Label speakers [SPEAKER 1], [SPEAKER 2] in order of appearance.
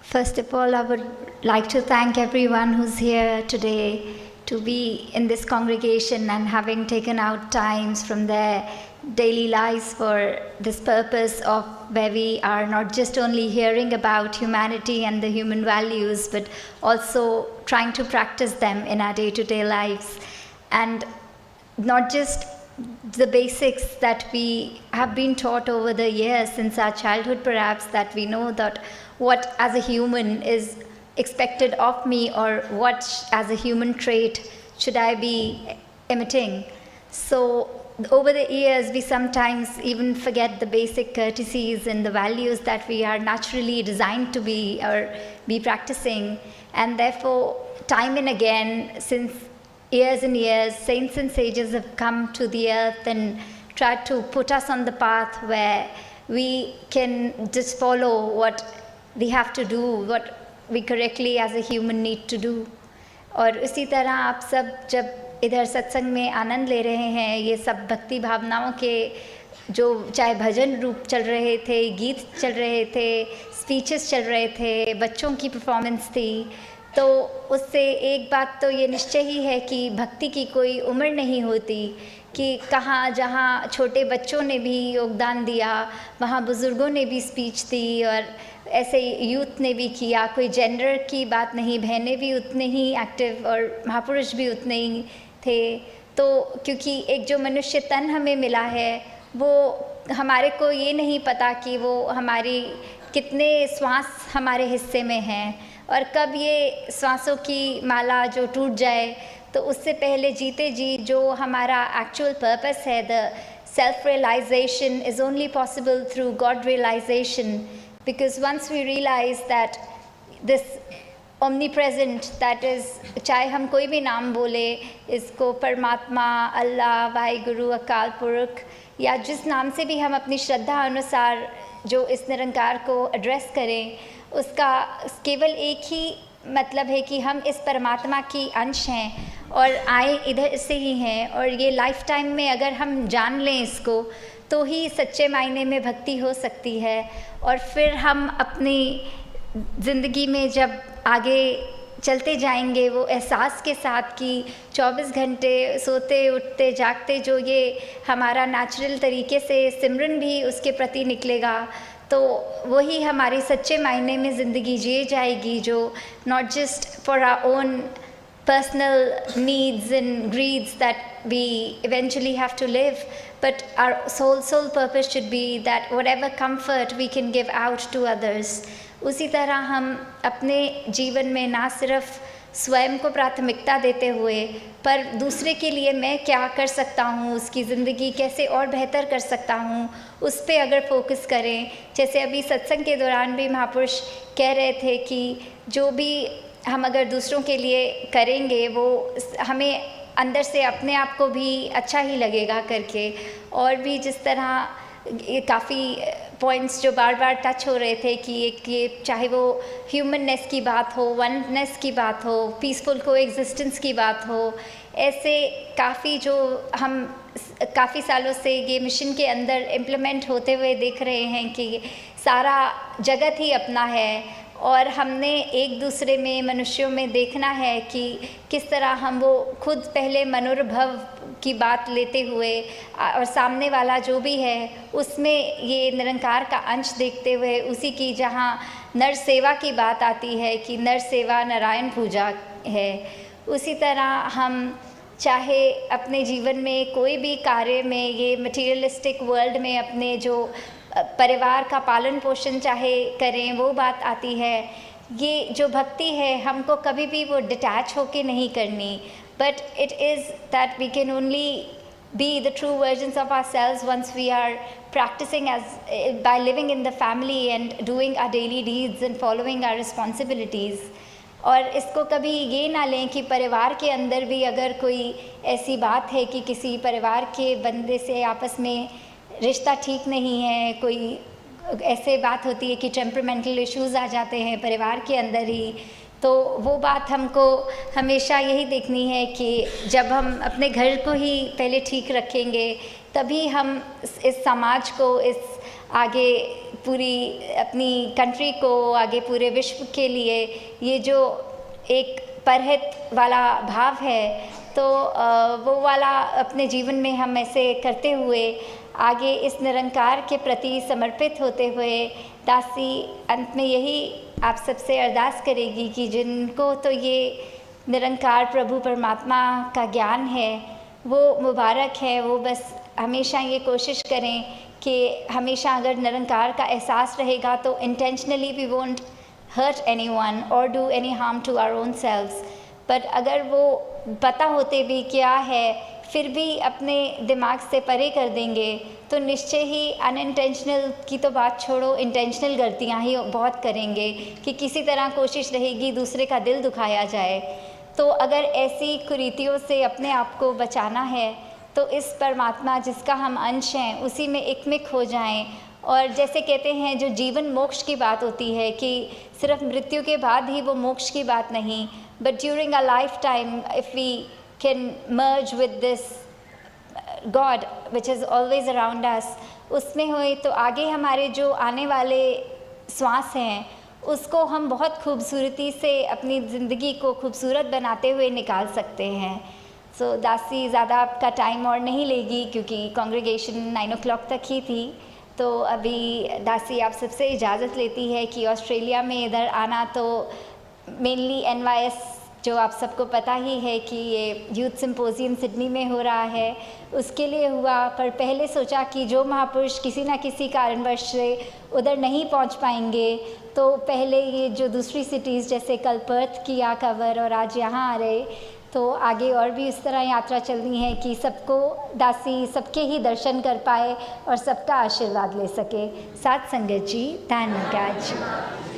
[SPEAKER 1] First of all, I would like to thank everyone who's here today to be in this congregation and having taken out times from their daily lives for this purpose of where we are not just only hearing about humanity and the human values, but also trying to practice them in our day-to-day lives. And not just the basics that we have been taught over the years since our childhood, perhaps, that we know that what as a human is expected of me, or what as a human trait should I be emitting. So over the years, we sometimes even forget the basic courtesies and the values that we are naturally designed to be or be practicing. And therefore, time and again, since years and years, saints and sages have come to the earth and tried to put us on the path where we can just follow what we have to do, what we correctly as a human need to do. और इसी तरह आप सब जब इधर सत्संग में आनंद ले रहे हैं, ये सब भक्ति भावनाओं के जो चाहे भजन रूप चल रहे थे, गीत चल रहे थे, स्पीचेस चल रहे थे, बच्चों की परफॉर्मेंस थी, तो उससे एक बात तो ये निश्चय ही है कि भक्ति की कोई उम्र नहीं होती, कि कहाँ जहाँ छोटे बच्चों ने भी योगदान दिया, वहाँ बुज़ुर्गों ने भी स्पीच दी, और ऐसे यूथ ने भी किया। कोई जेंडर की बात नहीं, बहनें भी उतने ही एक्टिव और महापुरुष भी उतने ही थे। तो क्योंकि एक जो मनुष्य तन हमें मिला है, वो हमारे को ये नहीं पता कि वो हमारी कितने श्वास हमारे हिस्से में हैं, और कब ये श्वासों की माला जो टूट जाए, तो उससे पहले जीते जी जो हमारा एक्चुअल पर्पस है, the self realisation is only possible through God realisation. Because once we realize that this omnipresent, that is, चाहे हम कोई भी नाम बोले, इसको परमात्मा, अल्लाह, वाहिगुरु, अकाल पुरख, या जिस नाम से भी हम अपनी श्रद्धा अनुसार जो इस निरंकार को एड्रेस करें, उसका केवल एक ही मतलब है कि हम इस परमात्मा की अंश हैं और आए इधर से ही हैं, और ये लाइफ टाइम में अगर हम जान लें इसको, तो ही सच्चे मायने में भक्ति हो सकती है. और फिर हम अपनी ज़िंदगी में जब आगे चलते जाएंगे वो एहसास के साथ कि 24 घंटे सोते उठते जागते जो ये हमारा नेचुरल तरीके से सिमरन भी उसके प्रति निकलेगा, तो वही हमारी सच्चे मायने में ज़िंदगी जी जाएगी, जो not just for our own personal needs and greeds that we eventually have to live, but our sole purpose should be that whatever comfort we can give out to others. उसी तरह हम अपने जीवन में ना सिर्फ स्वयं को प्राथमिकता देते हुए, पर दूसरे के लिए मैं क्या कर सकता हूँ, उसकी ज़िंदगी कैसे और बेहतर कर सकता हूँ, उस पर अगर फोकस करें. जैसे अभी सत्संग के दौरान भी महापुरुष कह रहे थे कि जो भी हम अगर दूसरों के लिए करेंगे, वो हमें अंदर से अपने आप को भी अच्छा ही लगेगा करके. और भी जिस तरह ये काफ़ी पॉइंट्स जो बार बार टच हो रहे थे कि एक ये चाहे वो ह्यूमननेस की बात हो, वननेस की बात हो, पीसफुल को एग्जिस्टेंस की बात हो, ऐसे काफ़ी जो हम काफ़ी सालों से ये मिशन के अंदर इम्प्लीमेंट होते हुए देख रहे हैं कि सारा जगत ही अपना है, और हमने एक दूसरे में मनुष्यों में देखना है कि किस तरह हम वो खुद पहले मनोरभव की बात लेते हुए और सामने वाला जो भी है उसमें ये निरंकार का अंश देखते हुए, उसी की जहाँ नर सेवा की बात आती है कि नर सेवा नारायण पूजा है, उसी तरह हम चाहे अपने जीवन में कोई भी कार्य में ये मटीरियलिस्टिक वर्ल्ड में अपने जो परिवार का पालन पोषण चाहे करें, वो बात आती है. ये जो भक्ति है हमको कभी भी वो डिटैच होके नहीं करनी, but it is that we can only be the true versions of ourselves once we are practicing as by living in the family and doing our daily deeds and following our responsibilities. और इसको कभी ये ना लें कि परिवार के अंदर भी अगर कोई ऐसी बात है कि किसी परिवार के बंदे से आपस में रिश्ता ठीक नहीं है, कोई ऐसे बात होती है कि टेम्परामेंटल इश्यूज़ आ जाते हैं परिवार के अंदर ही, तो वो बात हमको हमेशा यही देखनी है कि जब हम अपने घर को ही पहले ठीक रखेंगे, तभी हम इस समाज को इस आगे पूरी अपनी कंट्री को, आगे पूरे विश्व के लिए ये जो एक परहित वाला भाव है, तो वो वाला अपने जीवन में हम ऐसे करते हुए आगे इस निरंकार के प्रति समर्पित होते हुए दासी अंत में यही आप सबसे अरदास करेगी कि जिनको तो ये निरंकार प्रभु परमात्मा का ज्ञान है वो मुबारक है, वो बस हमेशा ये कोशिश करें कि हमेशा अगर निरंकार का एहसास रहेगा तो intentionally we won't hurt anyone और do any harm to our own selves. But अगर वो पता होते भी क्या है फिर भी अपने दिमाग से परे कर देंगे तो निश्चय ही अनइंटेंशनल की तो बात छोड़ो, इंटेंशनल गलतियाँ ही बहुत करेंगे कि किसी तरह कोशिश रहेगी दूसरे का दिल दुखाया जाए। तो अगर ऐसी कुरीतियों से अपने आप को बचाना है तो इस परमात्मा जिसका हम अंश हैं उसी में एकमिक हो जाएं। और जैसे कहते हैं जो जीवन मोक्ष की बात होती है कि सिर्फ मृत्यु के बाद ही वो मोक्ष की बात नहीं, but during a lifetime if we can merge with this God which is always around us, उसमें हुए तो आगे हमारे जो आने वाले श्वास हैं उसको हम बहुत खूबसूरती से अपनी ज़िंदगी को खूबसूरत बनाते हुए निकाल सकते हैं। सो दासी ज़्यादा आपका टाइम और नहीं लेगी क्योंकि कॉन्ग्रेगेशन 9 o'clock तक ही थी। तो अभी दासी आप सबसे इजाज़त लेती है कि ऑस्ट्रेलिया में इधर आना तो मेनली NYS जो आप सबको पता ही है कि ये यूथ सिंपोजियम सिडनी में हो रहा है उसके लिए हुआ, पर पहले सोचा कि जो महापुरुष किसी न किसी कारणवश से उधर नहीं पहुंच पाएंगे तो पहले ये जो दूसरी सिटीज़ जैसे कल पर्थ किया कवर और आज यहाँ आ रहे, तो आगे और भी इस तरह यात्रा चलनी है कि सबको दासी सबके ही दर्शन कर पाए और सबका आशीर्वाद ले सके। साथ संगत जी, धन्यवाद जी।